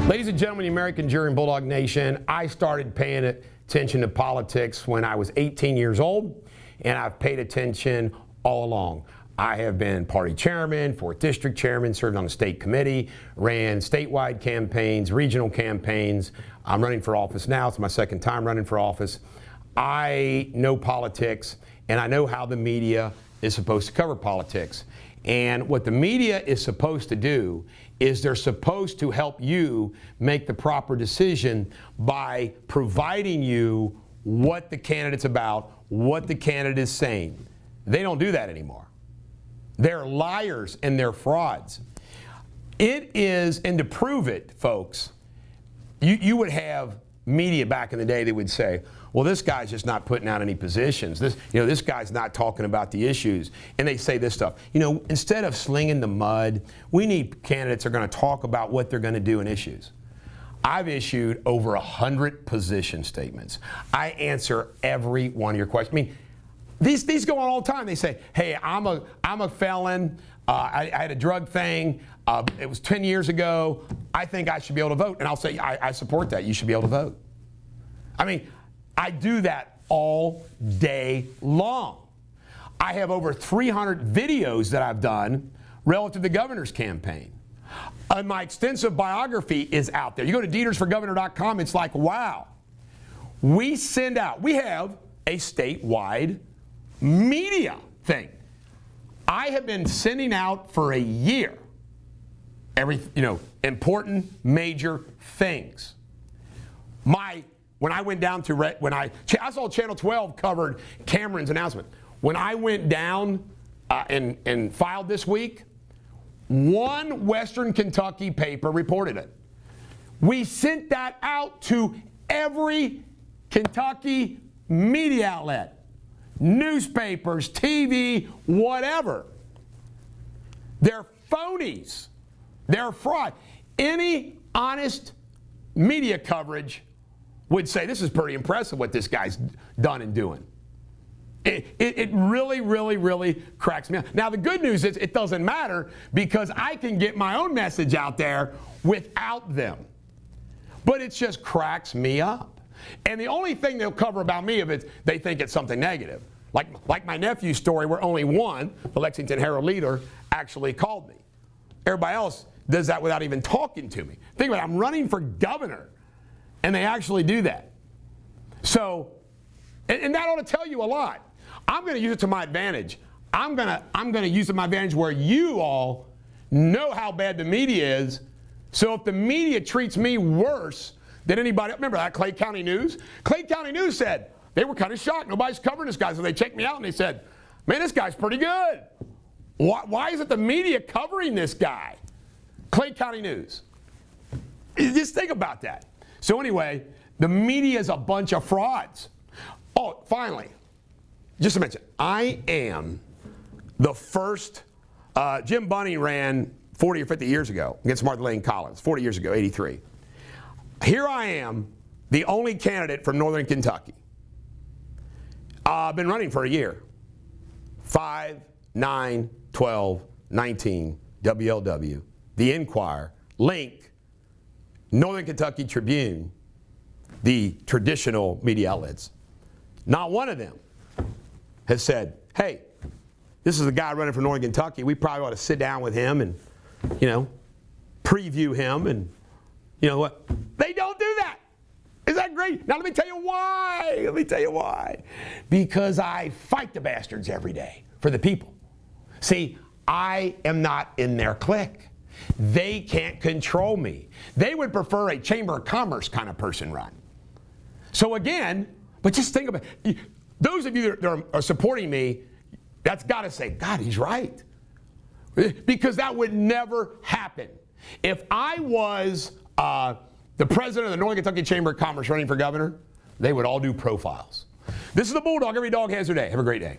Ladies and gentlemen, the American Jury and Bulldog Nation, I started paying attention to politics when I was 18 years old, and I've paid attention all along. I have been party chairman, 4th district chairman, served on the state committee, ran statewide campaigns, regional campaigns. I'm running for office now. It's my second time running for office. I know politics, and I know how the media is supposed to cover politics. And what the media is supposed to do is they're supposed to help you make the proper decision by providing you what the candidate's about, what the candidate is saying. They don't do that anymore. They're liars and they're frauds. It is, and to prove it, folks, you would have media back in the day that would say, well, this guy's just not putting out any positions. This guy's not talking about the issues. And they say this stuff. Instead of slinging the mud, we need candidates that are going to talk about what they're going to do in issues. I've issued over 100 position statements. I answer every one of your questions. I mean, these go on all the time. They say, hey, I'm a felon. I had a drug thing. It was 10 years ago. I think I should be able to vote. And I'll say, I support that. You should be able to vote. I mean, I do that all day long. I have over 300 videos that I've done relative to the governor's campaign. And my extensive biography is out there. You go to DetersForGovernor.com, it's like, wow. We have a statewide media thing. I have been sending out for a year important major things. When I went down to, I saw Channel 12 covered Cameron's announcement. When I went down and filed this week, one Western Kentucky paper reported it. We sent that out to every Kentucky media outlet, newspapers, TV, whatever. They're phonies. They're fraud. Any honest media coverage would say this is pretty impressive what this guy's done and doing. It really, really, really cracks me up. Now, the good news is it doesn't matter because I can get my own message out there without them. But it just cracks me up. And the only thing they'll cover about me if they think it's something negative. Like my nephew's story where only one, the Lexington Herald leader, actually called me. Everybody else does that without even talking to me. Think about it, I'm running for governor. And they actually do that. So, and that ought to tell you a lot. I'm going to use it to my advantage. I'm going to use it to my advantage where you all know how bad the media is. So if the media treats me worse than anybody, remember that Clay County News? Clay County News said they were kind of shocked. Nobody's covering this guy. So they checked me out and they said, man, this guy's pretty good. Why is it the media covering this guy? Clay County News. Just think about that. So anyway, the media is a bunch of frauds. Oh, finally, just to mention, I am the first, Jim Bunning ran 40 or 50 years ago against Martha Lane Collins, 40 years ago, 83. Here I am, the only candidate from Northern Kentucky. I've been running for a year. 5, 9, 12, 19, WLW, The Enquirer, Link, Northern Kentucky Tribune, the traditional media outlets. Not one of them has said, hey, this is the guy running for Northern Kentucky. We probably ought to sit down with him and, preview him and, what? They don't do that. Is that great? Now let me tell you why. Because I fight the bastards every day for the people. See, I am not in their clique. They can't control me. They would prefer a Chamber of Commerce kind of person run. So again, but just think about it. Those of you that are supporting me, that's got to say, God, he's right. Because that would never happen. If I was the president of the Northern Kentucky Chamber of Commerce running for governor, they would all do profiles. This is the Bulldog. Every dog has their day. Have a great day.